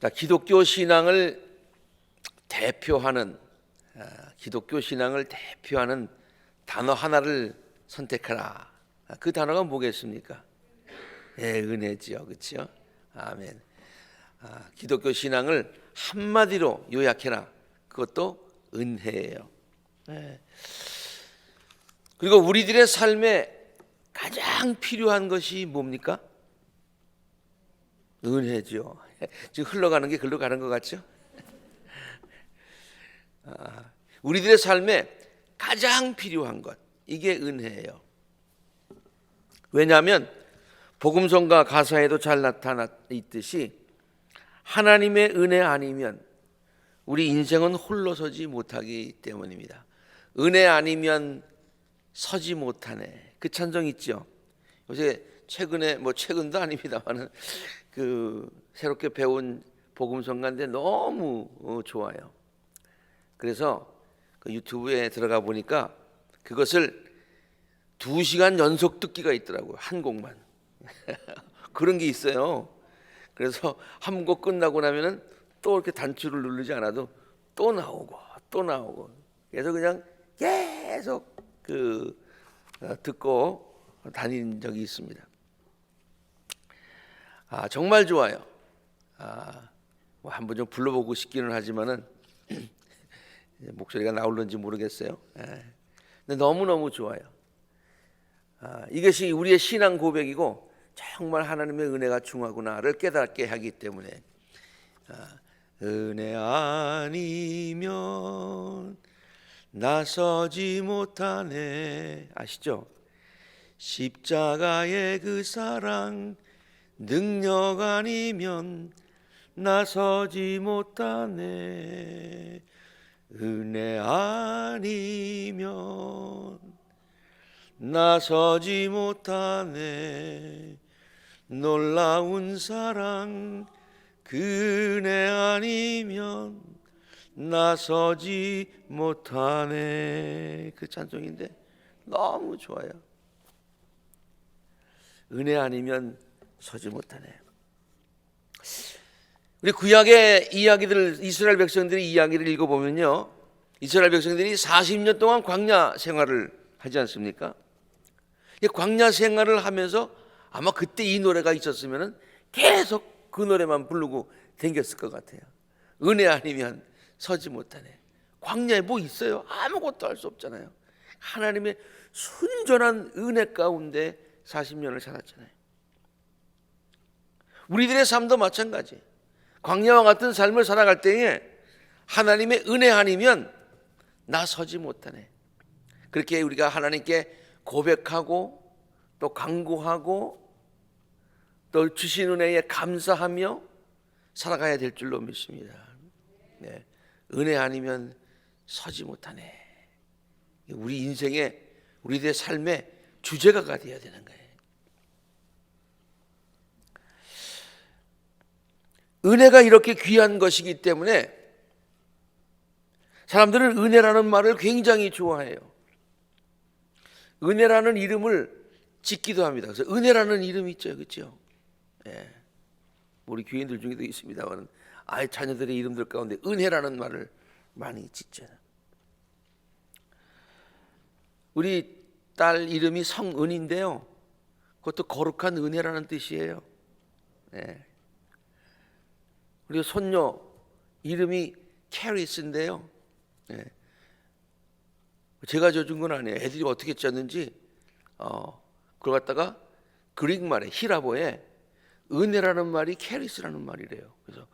자, 기독교 신앙을 대표하는 단어 하나를 선택하라. 그 단어가 뭐겠습니까? 은혜지요, 그렇죠? 아멘. 기독교 신앙을 한마디로 요약해라. 그것도 은혜예요. 그리고 우리들의 삶에 가장 필요한 것이 뭡니까? 은혜죠. 지금 흘러가는 게 글로 가는 것 같죠? 우리들의 삶에 가장 필요한 것, 이게 은혜예요. 왜냐하면 복음성가 가사에도 잘 나타나 있듯이 하나님의 은혜 아니면 우리 인생은 홀로 서지 못하기 때문입니다. 은혜 아니면 서지 못하네. 그 찬송 있죠. 요새 최근에 최근도 아닙니다만은 새롭게 배운 복음성가인데 너무 좋아요. 그래서 유튜브에 들어가 보니까 그것을 2시간 연속 듣기가 있더라고요. 한 곡만. 그런 게 있어요. 그래서 한 곡 끝나고 나면은 또 이렇게 단추를 누르지 않아도 또 나오고 그래서 그냥 계속 듣고 다닌 적이 있습니다. 정말 좋아요. 한번 좀 불러보고 싶기는 하지만은 목소리가 나올는지 모르겠어요. 근데 너무너무 좋아요. 이것이 우리의 신앙 고백이고 정말 하나님의 은혜가 중하구나를 깨닫게 하기 때문에 은혜 아니면 나서지 못하네. 아시죠? 십자가의 그 사랑 능력 아니면 나서지 못하네. 은혜 아니면 나서지 못하네. 놀라운 사랑 그 은혜 아니면 나서지 못하네. 그 찬송인데 너무 좋아요. 은혜 아니면 서지 못하네. 우리 구약의 이야기들, 이스라엘 백성들의 이야기를 읽어보면요, 이스라엘 백성들이 40년 동안 광야 생활을 하지 않습니까? 광야 생활을 하면서 아마 그때 이 노래가 있었으면 계속 그 노래만 부르고 댕겼을 것 같아요. 은혜 아니면 서지 못하네. 광야에 뭐 있어요? 아무것도 할 수 없잖아요. 하나님의 순전한 은혜 가운데 40년을 살았잖아요. 우리들의 삶도 마찬가지. 광야와 같은 삶을 살아갈 때에 하나님의 은혜 아니면 나 서지 못하네. 그렇게 우리가 하나님께 고백하고 또 간구하고 또 주신 은혜에 감사하며 살아가야 될 줄로 믿습니다. 은혜 아니면 서지 못하네. 우리 인생에, 우리들의 삶의 주제가가 되어야 되는 거예요. 은혜가 이렇게 귀한 것이기 때문에 사람들은 은혜라는 말을 굉장히 좋아해요. 은혜라는 이름을 짓기도 합니다. 그래서 은혜라는 이름이 있죠, 그렇죠? 우리 교인들 중에도 있습니다만, 자녀들의 이름들 가운데 은혜라는 말을 많이 짓잖아요. 우리 딸 이름이 성은인데요, 그것도 거룩한 은혜라는 뜻이에요. 그리고 손녀 이름이 캐리스인데요, 제가 져준 건 아니에요. 애들이 어떻게 졌는지 그걸 갖다가 그릭 말에, 히라보에 은혜라는 말이 캐리스라는 말이래요. 그래서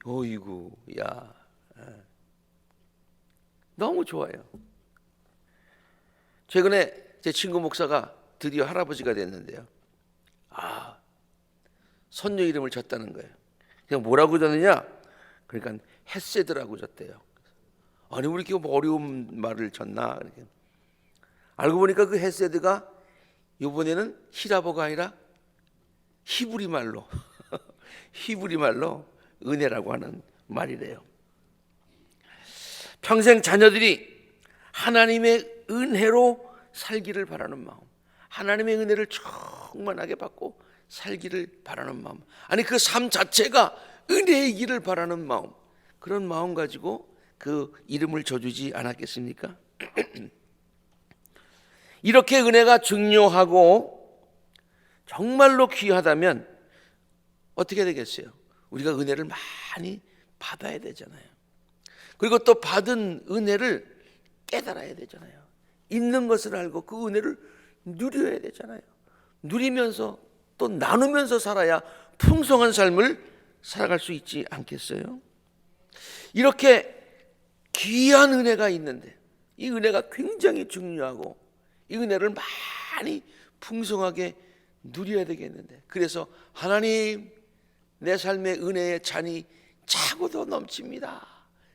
어이구, 야, 너무 좋아요. 최근에 제 친구 목사가 드디어 할아버지가 됐는데요, 손녀 이름을 졌다는 거예요. 그냥 뭐라고 졌느냐? 그러니까 헤세드라고 졌대요. 아니, 우리 이렇게 어려운 말을 졌나? 이렇게. 알고 보니까 그 헤세드가 이번에는 히라보가 아니라 히브리 말로 히브리 말로 은혜라고 하는 말이래요. 평생 자녀들이 하나님의 은혜로 살기를 바라는 마음, 하나님의 은혜를 충만하게 받고 살기를 바라는 마음, 아니 그 삶 자체가 은혜의 길을 바라는 마음, 그런 마음 가지고 그 이름을 줘주지 않았겠습니까? 이렇게 은혜가 중요하고 정말로 귀하다면 어떻게 되겠어요? 우리가 은혜를 많이 받아야 되잖아요. 그리고 또 받은 은혜를 깨달아야 되잖아요. 있는 것을 알고 그 은혜를 누려야 되잖아요. 누리면서 또 나누면서 살아야 풍성한 삶을 살아갈 수 있지 않겠어요? 이렇게 귀한 은혜가 있는데 이 은혜가 굉장히 중요하고 이 은혜를 많이 풍성하게 누려야 되겠는데, 그래서 하나님, 내 삶의 은혜의 잔이 차고도 넘칩니다,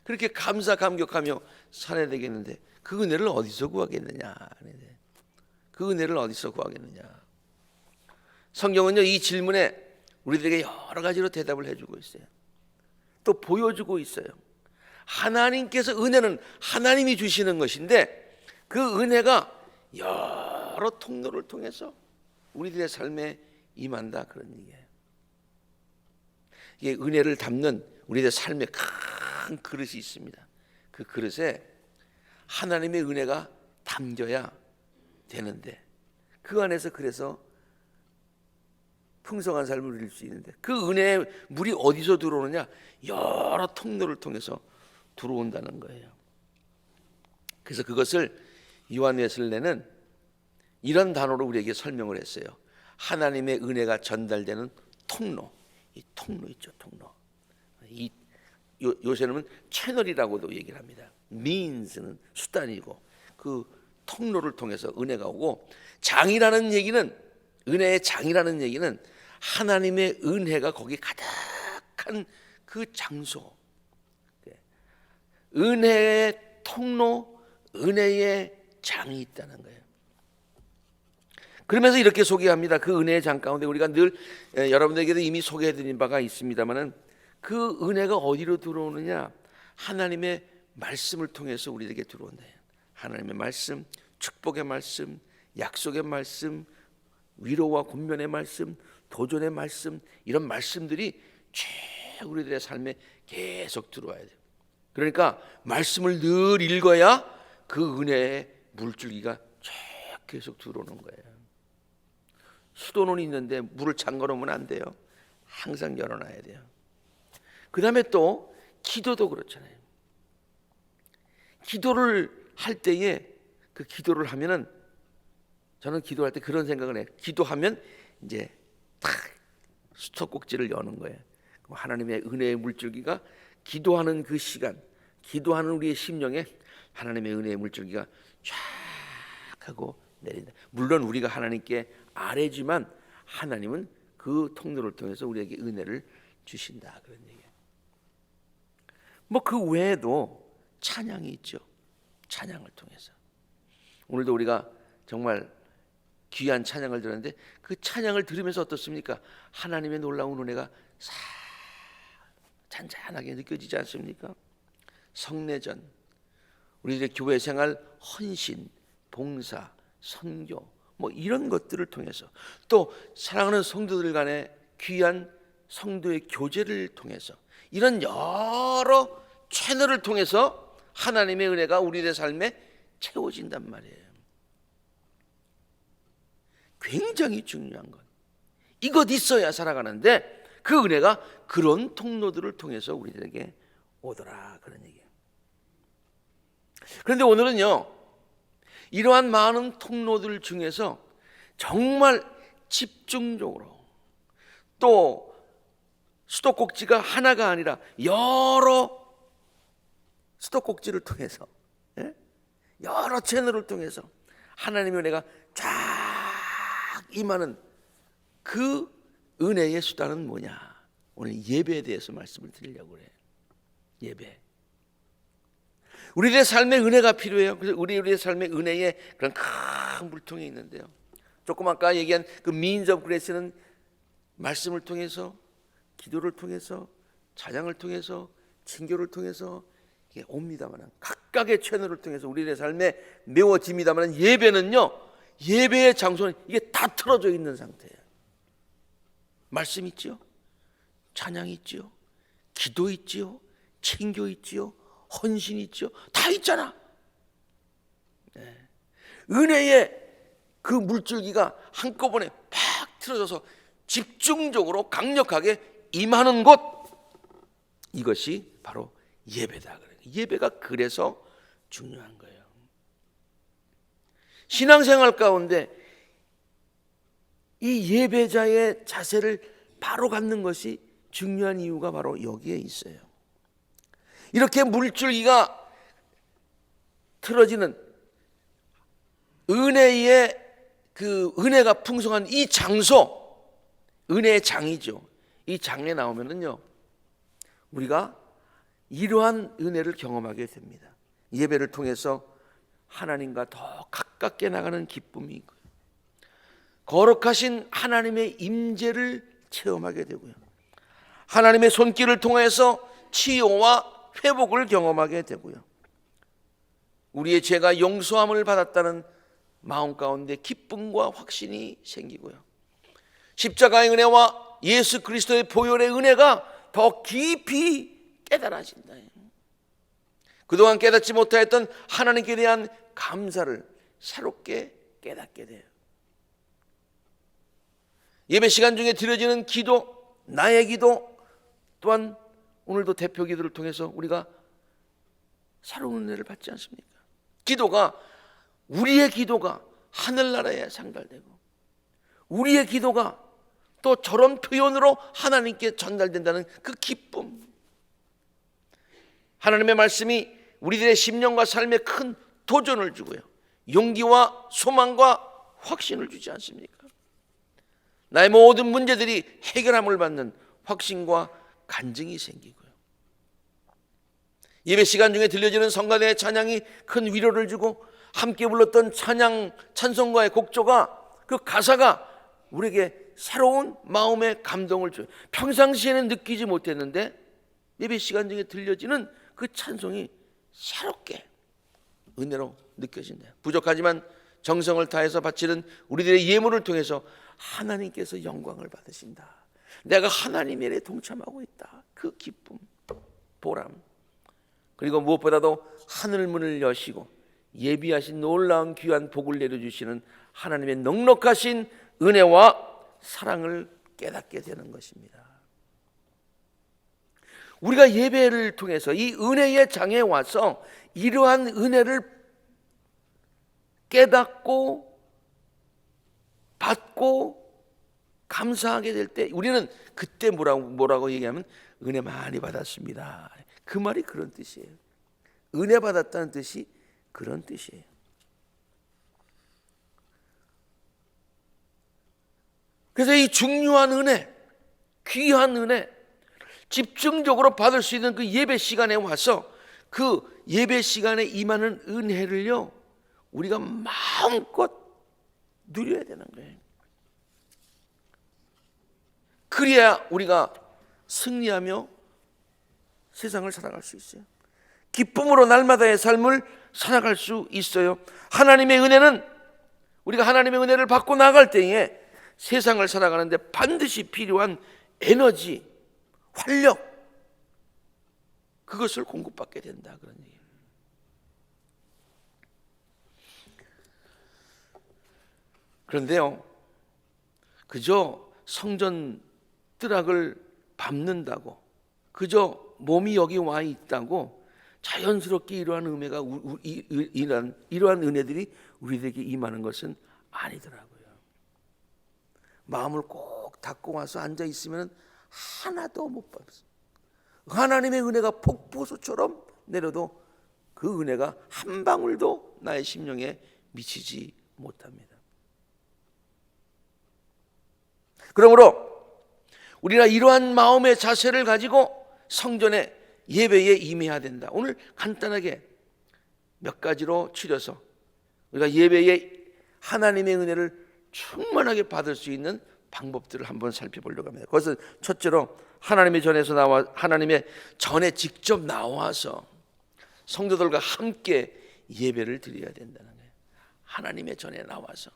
그렇게 감사 감격하며 살아야 되겠는데 그 은혜를 어디서 구하겠느냐? 그 은혜를 어디서 구하겠느냐? 성경은요, 이 질문에 우리들에게 여러 가지로 대답을 해주고 있어요. 또 보여주고 있어요. 하나님께서, 은혜는 하나님이 주시는 것인데 그 은혜가 여러 통로를 통해서 우리들의 삶에 임한다, 그런 얘기예요. 이게 은혜를 담는 우리들의 삶의 큰 그릇이 있습니다. 그 그릇에 하나님의 은혜가 담겨야 되는데 그 안에서 그래서 풍성한 삶을 누릴 수 있는데 그 은혜의 물이 어디서 들어오느냐? 여러 통로를 통해서 들어온다는 거예요. 그래서 그것을 요한 웨슬레는 이런 단어로 우리에게 설명을 했어요. 하나님의 은혜가 전달되는 통로. 이 통로 있죠, 통로. 요새는 채널이라고도 얘기를 합니다. means는 수단이고 그 통로를 통해서 은혜가 오고, 장이라는 얘기는, 은혜의 장이라는 얘기는 하나님의 은혜가 거기 가득한 그 장소, 은혜의 통로, 은혜의 장이 있다는 거예요. 그러면서 이렇게 소개합니다. 그 은혜의 장 가운데 우리가 늘 여러분들에게도 이미 소개해드린 바가 있습니다만은 그 은혜가 어디로 들어오느냐? 하나님의 말씀을 통해서 우리에게 들어온다. 하나님의 말씀, 축복의 말씀, 약속의 말씀, 위로와 권면의 말씀, 도전의 말씀, 이런 말씀들이 쭉 우리들의 삶에 계속 들어와야 돼요. 그러니까 말씀을 늘 읽어야 그 은혜의 물줄기가 쭉 계속 들어오는 거예요. 수도는 있는데 물을 잠궈 놓으면 안 돼요. 항상 열어놔야 돼요. 그 다음에 또 기도도 그렇잖아요. 기도를 할 때에 그 기도를 하면은, 저는 기도할 때 그런 생각을 해요. 기도하면 이제 탁 수도꼭지를 여는 거예요. 하나님의 은혜의 물줄기가 기도하는 그 시간, 기도하는 우리의 심령에 하나님의 은혜의 물줄기가 쫙 하고 내린다. 물론 우리가 하나님께 아뢰지만 하나님은 그 통로를 통해서 우리에게 은혜를 주신다, 그런 얘기예요. 뭐 그 외에도 찬양이 있죠. 찬양을 통해서 오늘도 우리가 정말 귀한 찬양을 들었는데 그 찬양을 들으면서 어떻습니까? 하나님의 놀라운 은혜가 싹 잔잔하게 느껴지지 않습니까? 성례전, 우리들의 교회 생활, 헌신, 봉사, 선교, 뭐 이런 것들을 통해서, 또 사랑하는 성도들 간의 귀한 성도의 교제를 통해서, 이런 여러 채널을 통해서 하나님의 은혜가 우리의 삶에 채워진단 말이에요. 굉장히 중요한 건 이것 있어야 살아가는데 그 은혜가 그런 통로들을 통해서 우리들에게 오더라, 그런 얘기예요. 그런데 오늘은요, 이러한 많은 통로들 중에서 정말 집중적으로, 또 수도꼭지가 하나가 아니라 여러 수도꼭지를 통해서, 여러 채널을 통해서 하나님의 은혜가 쫙 임하는 그 은혜의 수단은 뭐냐? 오늘 예배에 대해서 말씀을 드리려고 해요. 예배. 우리의 삶에 은혜가 필요해요. 그래서 우리의 삶에 은혜의 그런 큰 물통이 있는데요. 조금 아까 얘기한 그 means of grace는 말씀을 통해서, 기도를 통해서, 찬양을 통해서, 친교를 통해서 이게 옵니다만, 각각의 채널을 통해서 우리의 삶에 메워집니다만, 예배는요, 예배의 장소는 이게 다 틀어져 있는 상태예요. 말씀 있죠, 찬양 있죠, 기도 있지요, 친교 있지요, 헌신 있지요, 다 있잖아. 은혜의 그 물줄기가 한꺼번에 팍 틀어져서 집중적으로 강력하게 임하는 곳, 이것이 바로 예배다. 예배가 그래서 중요한 거예요. 신앙생활 가운데 이 예배자의 자세를 바로 갖는 것이 중요한 이유가 바로 여기에 있어요. 이렇게 물줄기가 틀어지는 은혜의 그 은혜가 풍성한 이 장소, 은혜의 장이죠. 이 장에 나오면은요, 우리가 이러한 은혜를 경험하게 됩니다. 예배를 통해서 하나님과 더 가깝게 나가는 기쁨이 있고요, 거룩하신 하나님의 임재를 체험하게 되고요, 하나님의 손길을 통해서 치유와 회복을 경험하게 되고요, 우리의 죄가 용서함을 받았다는 마음 가운데 기쁨과 확신이 생기고요, 십자가의 은혜와 예수 그리스도의 보혈의 은혜가 더 깊이 깨달아진다. 그동안 깨닫지 못하였던 하나님께 대한 감사를 새롭게 깨닫게 돼요. 예배 시간 중에 드려지는 기도, 나의 기도 또한 오늘도 대표 기도를 통해서 우리가 새로운 은혜를 받지 않습니까? 기도가, 우리의 기도가 하늘나라에 상달되고, 우리의 기도가 또 저런 표현으로 하나님께 전달된다는 그 기쁨, 하나님의 말씀이 우리들의 심령과 삶에 큰 도전을 주고요, 용기와 소망과 확신을 주지 않습니까? 나의 모든 문제들이 해결함을 받는 확신과 간증이 생기고요, 예배 시간 중에 들려지는 성가대의 찬양이 큰 위로를 주고, 함께 불렀던 찬송가의 곡조가, 그 가사가 우리에게 새로운 마음의 감동을 줘요. 평상시에는 느끼지 못했는데 예배 시간 중에 들려지는 그 찬송이 새롭게 은혜로 느껴진다. 부족하지만 정성을 다해서 바치는 우리들의 예물을 통해서 하나님께서 영광을 받으신다. 내가 하나님의 일에 동참하고 있다. 그 기쁨, 보람, 그리고 무엇보다도 하늘문을 여시고 예비하신 놀라운 귀한 복을 내려주시는 하나님의 넉넉하신 은혜와 사랑을 깨닫게 되는 것입니다. 우리가 예배를 통해서 이 은혜의 장에 와서 이러한 은혜를 깨닫고 받고 감사하게 될 때, 우리는 그때 뭐라고 얘기하면 은혜 많이 받았습니다. 그 말이 그런 뜻이에요. 은혜 받았다는 뜻이 그런 뜻이에요. 그래서 이 중요한 은혜, 귀한 은혜, 집중적으로 받을 수 있는 그 예배 시간에 와서 그 예배 시간에 임하는 은혜를요, 우리가 마음껏 누려야 되는 거예요. 그래야 우리가 승리하며 세상을 살아갈 수 있어요. 기쁨으로 날마다의 삶을 살아갈 수 있어요. 하나님의 은혜는, 우리가 하나님의 은혜를 받고 나갈 때에 세상을 살아가는데 반드시 필요한 에너지, 활력, 그것을 공급받게 된다, 그런 얘기예요. 그런데요, 그저 성전 뜰락을 밟는다고, 그저 몸이 여기 와 있다고 자연스럽게 이러한 은혜가 이러한 은혜들이 우리에게 임하는 것은 아니더라고요. 마음을 꼭 닫고 와서 앉아 있으면 하나도 못 받았어요. 하나님의 은혜가 폭포수처럼 내려도 그 은혜가 한 방울도 나의 심령에 미치지 못합니다. 그러므로 우리가 이러한 마음의 자세를 가지고 성전의 예배에 임해야 된다. 오늘 간단하게 몇 가지로 추려서 우리가 예배에 하나님의 은혜를 충만하게 받을 수 있는 방법들을 한번 살펴보려고 합니다. 그것은 첫째로 하나님의 전에 직접 나와서 성도들과 함께 예배를 드려야 된다는 거예요. 하나님의 전에 나와서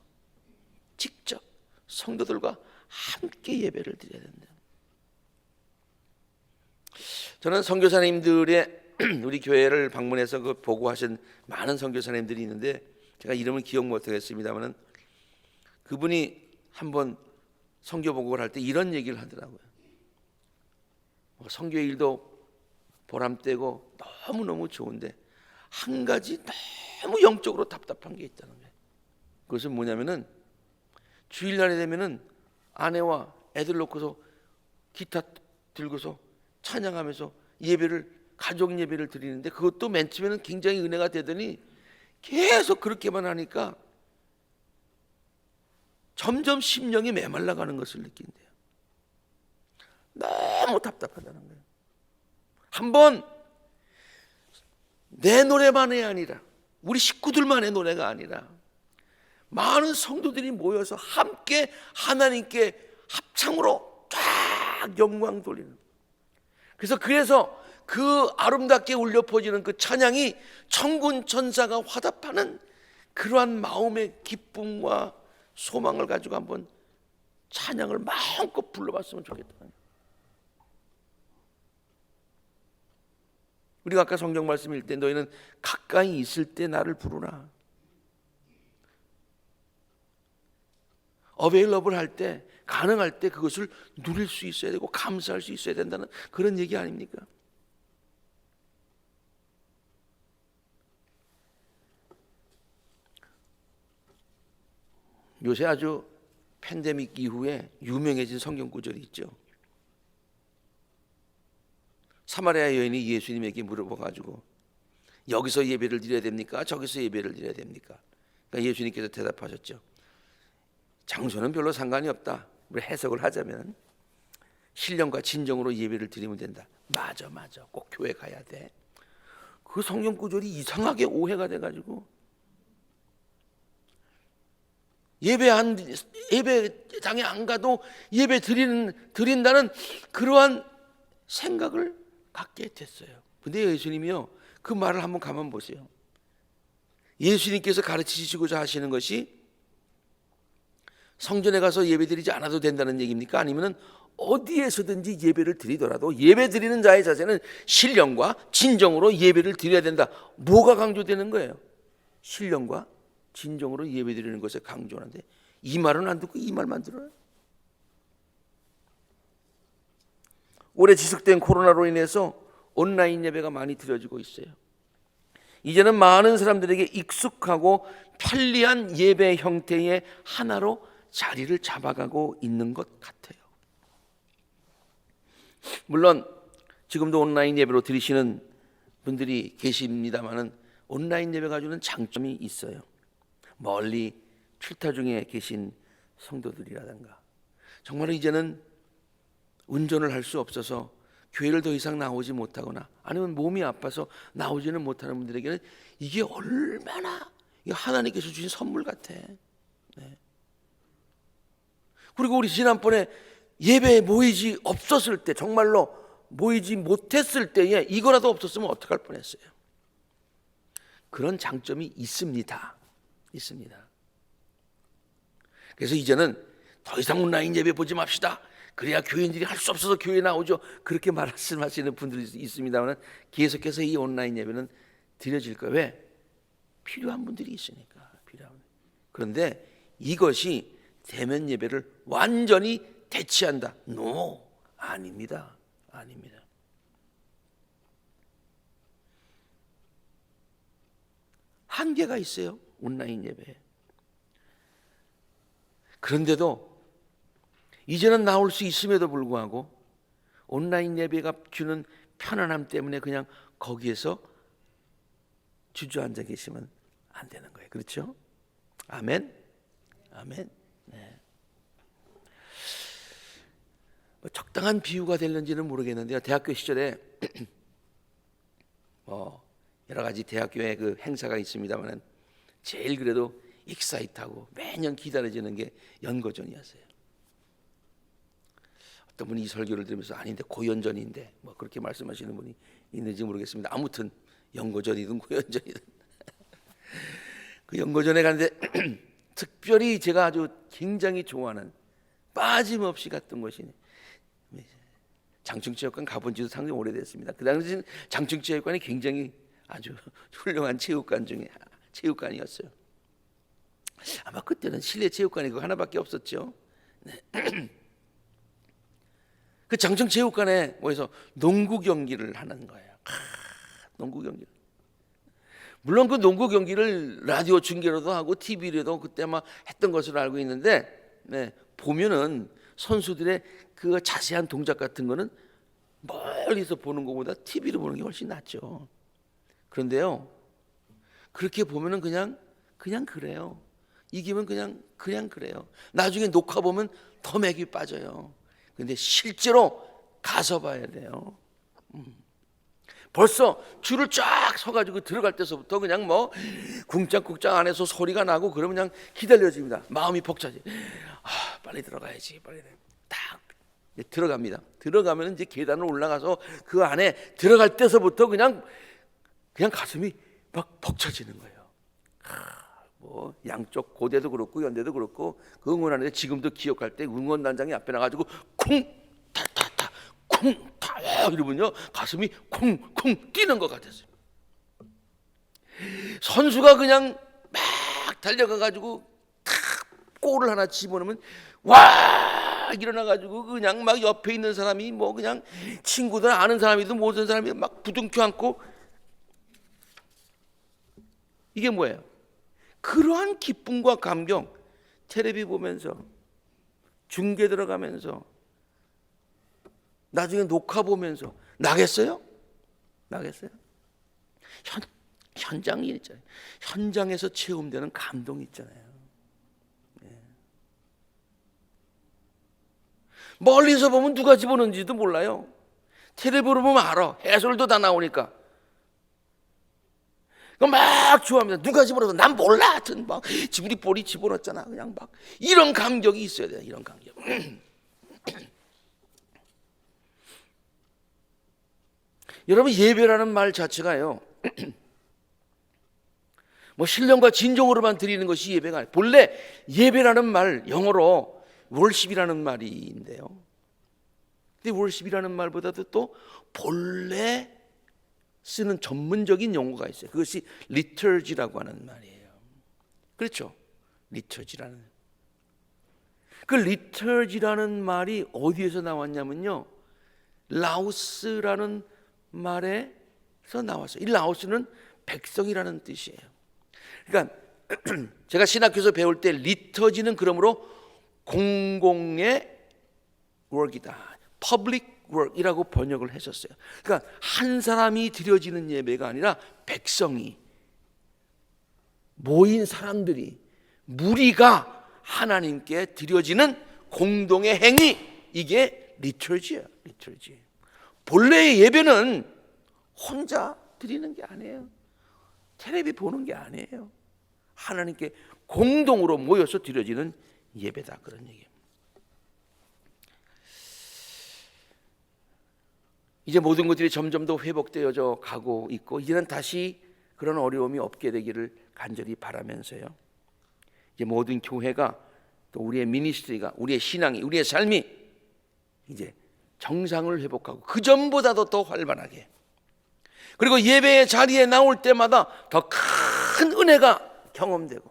직접 성도들과 함께 예배를 드려야 된다. 저는 선교사님들의 우리 교회를 방문해서 그 보고하신 많은 선교사님들이 있는데 제가 이름을 기억 못하겠습니다만은 그분이 한번 선교 보고를 할 때 이런 얘기를 하더라고요. 선교 일도 보람되고 너무너무 좋은데 한 가지 너무 영적으로 답답한 게 있다는 거예요. 그것은 뭐냐면은 주일날이 되면은 아내와 애들 놓고서 기타 들고서 찬양하면서 예배를 가족 예배를 드리는데 그것도 맨 처음에는 굉장히 은혜가 되더니 계속 그렇게만 하니까 점점 심령이 메말라가는 것을 느낀대요. 너무 답답하다는 거예요. 한번 내 노래만이 아니라 우리 식구들만의 노래가 아니라 많은 성도들이 모여서 함께 하나님께 합창으로 쫙 영광 돌리는, 그래서 그 아름답게 울려 퍼지는 그 찬양이 천군 천사가 화답하는 그러한 마음의 기쁨과 소망을 가지고 한번 찬양을 마음껏 불러봤으면 좋겠다. 우리가 아까 성경 말씀 읽을 때 너희는 가까이 있을 때 나를 부르라. 어베일러블 할 때, 가능할 때 그것을 누릴 수 있어야 되고 감사할 수 있어야 된다는 그런 얘기 아닙니까? 요새 아주 팬데믹 이후에 유명해진 성경 구절이 있죠. 사마리아 여인이 예수님에게 물어봐가지고 여기서 예배를 드려야 됩니까? 저기서 예배를 드려야 됩니까? 그러니까 예수님께서 대답하셨죠. 장소는 별로 상관이 없다. 우리 해석을 하자면 신령과 진정으로 예배를 드리면 된다. 맞아. 꼭 교회 가야 돼. 그 성경 구절이 이상하게 오해가 돼가지고 예배당에 안 가도 예배 드린다는 그러한 생각을 갖게 됐어요. 근데 예수님이요, 그 말을 한번 가만 보세요. 예수님께서 가르치시고자 하시는 것이 성전에 가서 예배드리지 않아도 된다는 얘기입니까? 아니면 어디에서든지 예배를 드리더라도 예배 드리는 자의 자세는 신령과 진정으로 예배를 드려야 된다. 뭐가 강조되는 거예요? 신령과 진정으로 예배 드리는 것에 강조하는데 이 말은 안 듣고 이 말만 들어요. 올해 지속된 코로나로 인해서 온라인 예배가 많이 드려지고 있어요. 이제는 많은 사람들에게 익숙하고 편리한 예배 형태의 하나로 자리를 잡아가고 있는 것 같아요. 물론 지금도 온라인 예배로 드리시는 분들이 계십니다만은 온라인 예배가 주는 장점이 있어요. 멀리 출타 중에 계신 성도들이라든가 정말 이제는 운전을 할 수 없어서 교회를 더 이상 나오지 못하거나 아니면 몸이 아파서 나오지는 못하는 분들에게는 이게 얼마나 하나님께서 주신 선물 같아. 네. 그리고 우리 지난번에 예배에 모이지 없었을 때, 정말로 모이지 못했을 때에 이거라도 없었으면 어떡할 뻔했어요. 그런 장점이 있습니다. 그래서 이제는 더 이상 온라인 예배 보지 맙시다. 그래야 교인들이 할 수 없어서 교회에 나오죠. 그렇게 말씀하시는 분들이 있습니다만 계속해서 이 온라인 예배는 드려질 거예요. 왜? 필요한 분들이 있으니까. 그런데 이것이 대면 예배를 완전히 대체한다. 아닙니다. 한계가 있어요. 온라인 예배에. 그런데도 이제는 나올 수 있음에도 불구하고 온라인 예배가 주는 편안함 때문에 그냥 거기에서 주저앉아 계시면 안 되는 거예요. 그렇죠? 아멘. 네. 적당한 비유가 될는지는 모르겠는데요. 대학교 시절에 여러 가지 대학교에 그 행사가 있습니다만 제일 그래도 익사이트하고 매년 기다려지는 게 연고전이었어요. 어떤 분이 이 설교를 들으면서 아닌데 고연전인데 뭐 그렇게 말씀하시는 분이 있는지 모르겠습니다. 아무튼 연고전이든 고연전이든 그 연고전에 가는데 특별히 제가 아주 굉장히 좋아하는 빠짐없이 갔던 곳이 장충체육관 가본 지도 상당히 오래됐습니다. 그 당시 장충체육관이 굉장히 아주 훌륭한 체육관 중에 체육관이었어요. 아마 그때는 실내 체육관이 그거 하나밖에 없었죠. 네. 그 장충체육관에 모여서 농구 경기를 하는 거예요. 농구 경기. 물론 그 농구 경기를 라디오 중계로도 하고 TV로도 그때 막 했던 것으로 알고 있는데, 네, 보면은 선수들의 그 자세한 동작 같은 거는 멀리서 보는 것보다 TV로 보는 게 훨씬 낫죠. 그런데요, 그렇게 보면은 그냥 그래요. 이기면 그냥 그래요. 나중에 녹화 보면 더 맥이 빠져요. 근데 실제로 가서 봐야 돼요. 벌써 줄을 쫙 서가지고 들어갈 때서부터 그냥 뭐 궁짝궁짝 안에서 소리가 나고 그러면 그냥 기다려집니다. 마음이 벅차지. 빨리 들어가야지. 빨리 딱 들어갑니다. 들어가면 이제 계단을 올라가서 그 안에 들어갈 때서부터 그냥 가슴이 막 벅차지는 거예요. 뭐 양쪽 고대도 그렇고 연대도 그렇고 그 응원하는데 지금도 기억할 때 응원단장이 앞에 나가지고 쿵타타타 쿵타 이러면요 가슴이 쿵쿵 뛰는 것 같았어요. 선수가 그냥 막 달려가가지고 탁 골을 하나 집어넣으면 와 일어나가지고 그냥 막 옆에 있는 사람이 뭐 그냥 친구들 아는 사람이든 모르는 사람이 막 부둥켜 안고 이게 뭐예요? 그러한 기쁨과 감격 텔레비 보면서 중계 들어가면서 나중에 녹화 보면서 나겠어요? 현장이 있잖아요. 현장에서 체험되는 감동이 있잖아요. 멀리서 보면 누가 집어넣는지도 몰라요. 텔레비로 보면 알아. 해설도 다 나오니까. 막 좋아합니다. 누가 집어넣어서 난 몰라. 하여튼 막 지브리 볼이 집어넣었잖아. 그냥 막 이런 감격이 있어야 돼요. 이런 감격. 여러분 예배라는 말 자체가요. 뭐 신령과 진정으로만 드리는 것이 예배가 아니에요. 본래 예배라는 말 영어로 worship이라는 말인데요. 근데 worship이라는 말보다도 또 본래 쓰는 전문적인 용어가 있어요. 그것이 liturgy라고 하는 말이에요. 그렇죠? liturgy라는. 그 liturgy라는 말이 어디에서 나왔냐면요. 라오스라는 말에서 나왔어요. 이 라오스는 백성이라는 뜻이에요. 그러니까 제가 신학교에서 배울 때 liturgy는 그러므로 공공의 work이다. public work이라고 번역을 했었어요. 그러니까 한 사람이 드려지는 예배가 아니라 백성이 모인 사람들이 무리가 하나님께 드려지는 공동의 행위 이게 리터지예요. 리터지. 본래의 예배는 혼자 드리는 게 아니에요. 텔레비 보는 게 아니에요. 하나님께 공동으로 모여서 드려지는 예배다 그런 얘기예요. 이제 모든 것들이 점점 더 회복되어져 가고 있고 이제는 다시 그런 어려움이 없게 되기를 간절히 바라면서요. 이제 모든 교회가 또 우리의 미니스트리가 우리의 신앙이 우리의 삶이 이제 정상을 회복하고 그 전보다도 더 활발하게 그리고 예배의 자리에 나올 때마다 더 큰 은혜가 경험되고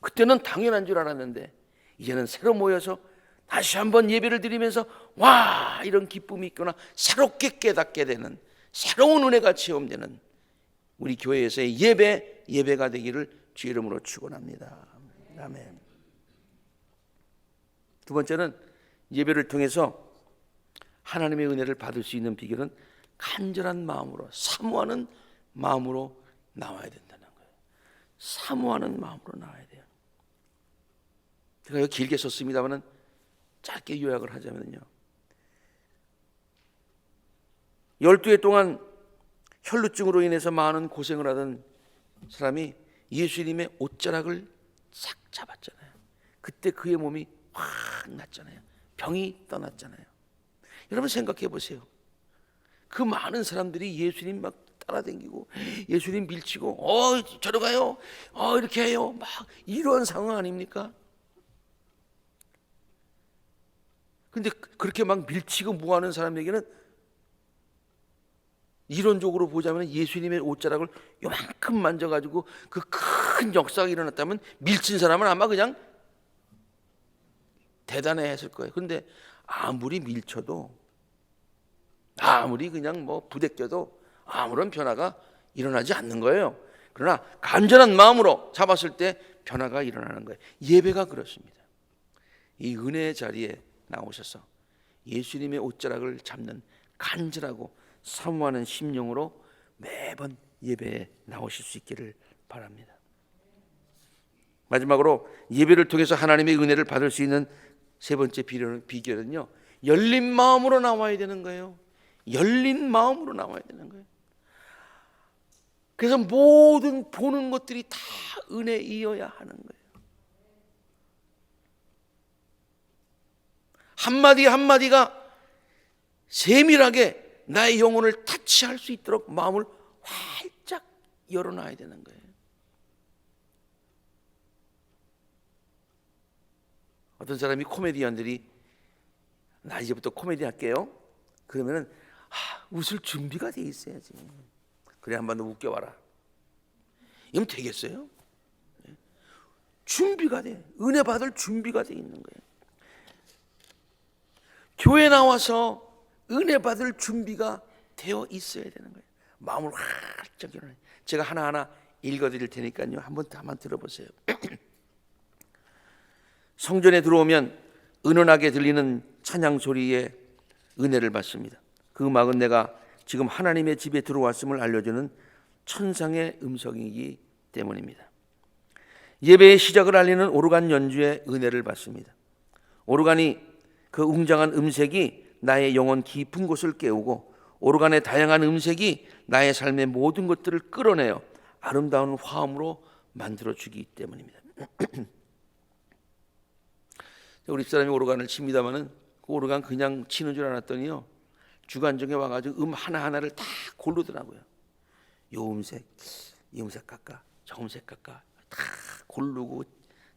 그때는 당연한 줄 알았는데 이제는 새로 모여서 다시 한번 예배를 드리면서 와 이런 기쁨이 있구나 새롭게 깨닫게 되는 새로운 은혜가 체험되는 우리 교회에서의 예배가 되기를 주의 이름으로 축원합니다. 아멘. 두 번째는 예배를 통해서 하나님의 은혜를 받을 수 있는 비결은 간절한 마음으로 사모하는 마음으로 나와야 된다는 거예요. 사모하는 마음으로 나와야 돼요. 제가 여기 길게 썼습니다만 짧게 요약을 하자면요. 12해 동안 혈루증으로 인해서 많은 고생을 하던 사람이 예수님의 옷자락을 싹 잡았잖아요. 그때 그의 몸이 확 났잖아요. 병이 떠났잖아요. 여러분 생각해 보세요. 그 많은 사람들이 예수님 막 따라다니고 예수님 밀치고 저러 가요. 이렇게 해요. 막 이런 상황 아닙니까? 근데 그렇게 막 밀치고 뭐하는 사람에게는 이론적으로 보자면 예수님의 옷자락을 요만큼 만져가지고 그 큰 역사가 일어났다면 밀친 사람은 아마 그냥 대단해했을 거예요. 그런데 아무리 밀쳐도, 아무리 그냥 뭐 부대껴도 아무런 변화가 일어나지 않는 거예요. 그러나 간절한 마음으로 잡았을 때 변화가 일어나는 거예요. 예배가 그렇습니다. 이 은혜의 자리에 나오셔서 예수님의 옷자락을 잡는 간절하고 사모하는 심령으로 매번 예배에 나오실 수 있기를 바랍니다. 마지막으로 예배를 통해서 하나님의 은혜를 받을 수 있는 세 번째 비결은요, 열린 마음으로 나와야 되는 거예요. 열린 마음으로 나와야 되는 거예요. 그래서 모든 보는 것들이 다 은혜이어야 하는 거예요. 한마디 한마디가 세밀하게 나의 영혼을 타치할 수 있도록 마음을 활짝 열어놔야 되는 거예요. 어떤 사람이 코미디언들이 나 이제부터 코미디 할게요. 그러면은 웃을 준비가 돼 있어야지. 그래 한번 더 웃겨봐라. 이러면 되겠어요? 준비가 돼. 은혜 받을 준비가 돼 있는 거예요. 교회 나와서 은혜 받을 준비가 되어 있어야 되는 거예요. 마음을 활짝 열어놔요. 제가 하나하나 읽어드릴 테니까요. 한번 들어보세요. 성전에 들어오면 은은하게 들리는 찬양 소리에 은혜를 받습니다. 그 음악은 내가 지금 하나님의 집에 들어왔음을 알려주는 천상의 음성이기 때문입니다. 예배의 시작을 알리는 오르간 연주에 은혜를 받습니다. 오르간이 그 웅장한 음색이 나의 영혼 깊은 곳을 깨우고 오르간의 다양한 음색이 나의 삶의 모든 것들을 끌어내어 아름다운 화음으로 만들어주기 때문입니다. 우리 집사람이 오르간을 칩니다마는 그 오르간 그냥 치는 줄 알았더니요, 주간정에 와가지고 하나하나를 다 고르더라고요. 요 음색, 이 음색 깎아, 저 음색 깎아, 다 고르고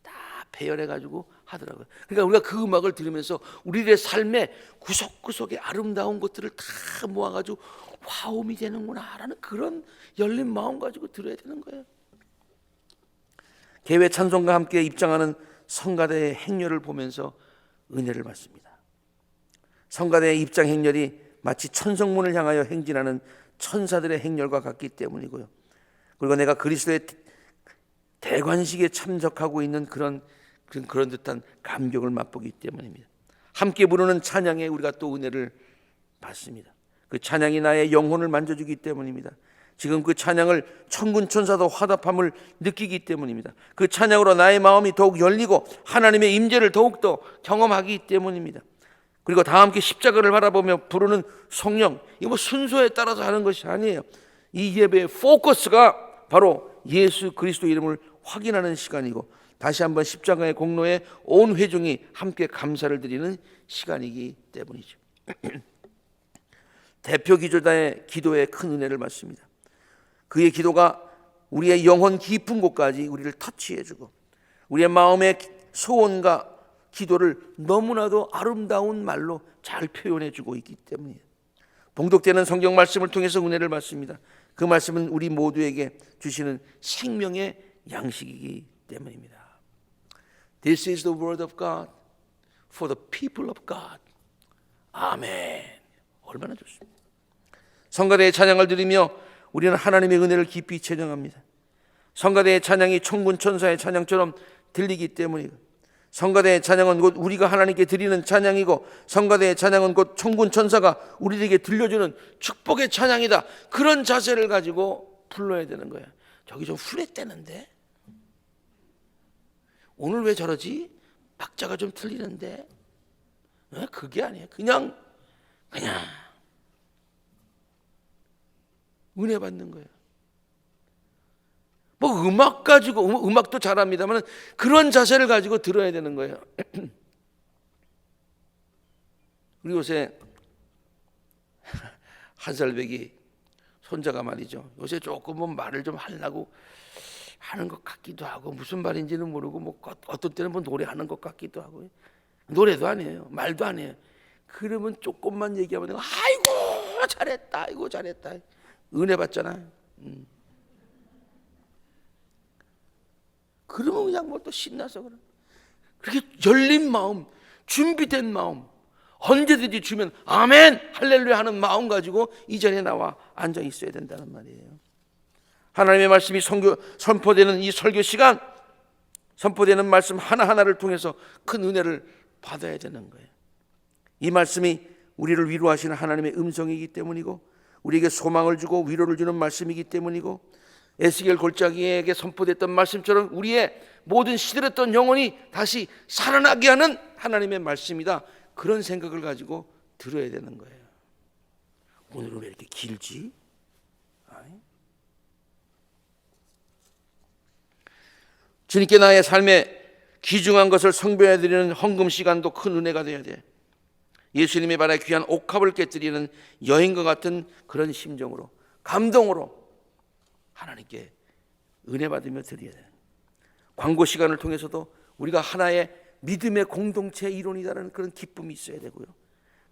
다 배열해가지고 하더라고요. 그러니까 우리가 그 음악을 들으면서 우리의 삶의 구석구석의 아름다운 것들을 다 모아가지고 화음이 되는구나라는 그런 열린 마음 가지고 들어야 되는 거예요. 개회 찬송과 함께 입장하는 성가대의 행렬을 보면서 은혜를 받습니다. 성가대의 입장 행렬이 마치 천성문을 향하여 행진하는 천사들의 행렬과 같기 때문이고요. 그리고 내가 그리스도의 대관식에 참석하고 있는 그런 듯한 감격을 맛보기 때문입니다. 함께 부르는 찬양에 우리가 또 은혜를 받습니다. 그 찬양이 나의 영혼을 만져주기 때문입니다. 지금 그 찬양을 천군 천사도 화답함을 느끼기 때문입니다. 그 찬양으로 나의 마음이 더욱 열리고 하나님의 임재를 더욱더 경험하기 때문입니다. 그리고 다 함께 십자가를 바라보며 부르는 성령, 이거 뭐 순서에 따라서 하는 것이 아니에요. 이 예배의 포커스가 바로 예수 그리스도 이름을 확인하는 시간이고, 다시 한번 십자가의 공로에 온 회중이 함께 감사를 드리는 시간이기 때문이죠. 대표 기도자의 기도에 큰 은혜를 받습니다. 그의 기도가 우리의 영혼 깊은 곳까지 우리를 터치해주고 우리의 마음의 소원과 기도를 너무나도 아름다운 말로 잘 표현해주고 있기 때문이에요. 봉독되는 성경 말씀을 통해서 은혜를 받습니다. 그 말씀은 우리 모두에게 주시는 생명의 양식이기 때문입니다. This is the word of God for the people of God. 아멘. 얼마나 좋습니다. 성가대의 찬양을 들으며 우리는 하나님의 은혜를 깊이 찬양합니다. 성가대의 찬양이 천군 천사의 찬양처럼 들리기 때문이고, 성가대의 찬양은 곧 우리가 하나님께 드리는 찬양이고, 성가대의 찬양은 곧 천군 천사가 우리에게 들려주는 축복의 찬양이다. 그런 자세를 가지고 불러야 되는 거야. 저기 좀 후레대는데 오늘 왜 저러지? 박자가 좀 틀리는데. 그게 아니에요. 그냥 은혜 받는 거예요. 뭐 음악 가지고 음악도 잘합니다만 그런 자세를 가지고 들어야 되는 거예요. 우리 요새 한살배기 손자가 말이죠. 요새 조금은 말을 좀 하려고 하는 것 같기도 하고, 무슨 말인지는 모르고 뭐 어떤 때는 뭐 노래하는 것 같기도 하고, 노래도 아니에요. 말도 아니에요. 그러면 조금만 얘기하면 아이고 잘했다, 아이고 잘했다. 은혜 받잖아. 그러면 그냥 뭐 또 신나서 그래. 그렇게 열린 마음, 준비된 마음, 언제든지 주면 아멘 할렐루야 하는 마음 가지고 이 자리에 나와 앉아 있어야 된다는 말이에요. 하나님의 말씀이 선포되는 이 설교 시간, 선포되는 말씀 하나하나를 통해서 큰 은혜를 받아야 되는 거예요. 이 말씀이 우리를 위로하시는 하나님의 음성이기 때문이고, 우리에게 소망을 주고 위로를 주는 말씀이기 때문이고, 에스겔 골짜기에게 선포됐던 말씀처럼 우리의 모든 시들었던 영혼이 다시 살아나게 하는 하나님의 말씀이다. 그런 생각을 가지고 들어야 되는 거예요. 오늘은 왜 이렇게 길지? 주님께 나의 삶에 귀중한 것을 성배해드리는 헌금 시간도 큰 은혜가 되어야 돼. 예수님의 발에 귀한 옥합을 깨뜨리는 여인과 같은 그런 심정으로, 감동으로 하나님께 은혜 받으며 드려야 돼. 광고 시간을 통해서도 우리가 하나의 믿음의 공동체 이론이다라는 그런 기쁨이 있어야 되고요.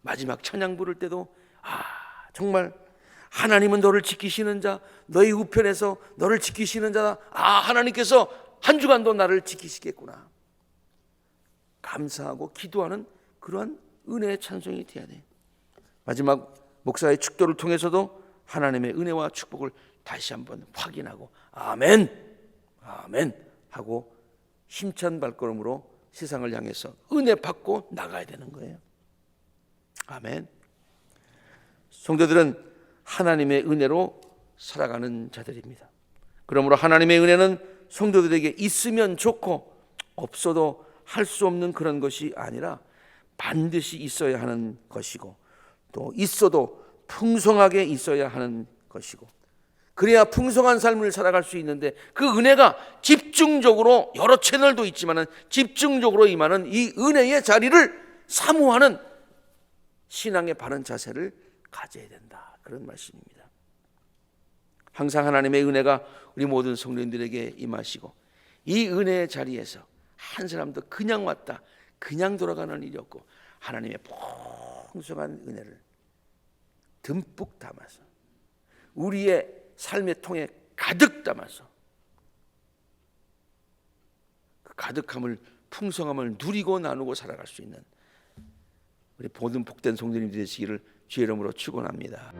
마지막 찬양 부를 때도 정말 하나님은 너를 지키시는 자, 너희 우편에서 너를 지키시는 자다. 하나님께서 한 주간도 나를 지키시겠구나. 감사하고 기도하는 그러한 은혜의 찬송이 되어야 돼. 마지막 목사의 축도를 통해서도 하나님의 은혜와 축복을 다시 한번 확인하고 아멘, 아멘 하고 힘찬 발걸음으로 세상을 향해서 은혜 받고 나가야 되는 거예요. 아멘. 성도들은 하나님의 은혜로 살아가는 자들입니다. 그러므로 하나님의 은혜는 성도들에게 있으면 좋고 없어도 할 수 없는 그런 것이 아니라 반드시 있어야 하는 것이고, 또 있어도 풍성하게 있어야 하는 것이고, 그래야 풍성한 삶을 살아갈 수 있는데, 그 은혜가 집중적으로, 여러 채널도 있지만 집중적으로 임하는 이 은혜의 자리를 사모하는 신앙의 바른 자세를 가져야 된다, 그런 말씀입니다. 항상 하나님의 은혜가 우리 모든 성도님들에게 임하시고, 이 은혜의 자리에서 한 사람도 그냥 왔다 그냥 돌아가는 일이 없고, 하나님의 풍성한 은혜를 듬뿍 담아서 우리의 삶의 통에 가득 담아서 그 가득함을, 풍성함을 누리고 나누고 살아갈 수 있는 우리 모든 복된 성도님들이 되시기를 주의 이름으로 축원합니다.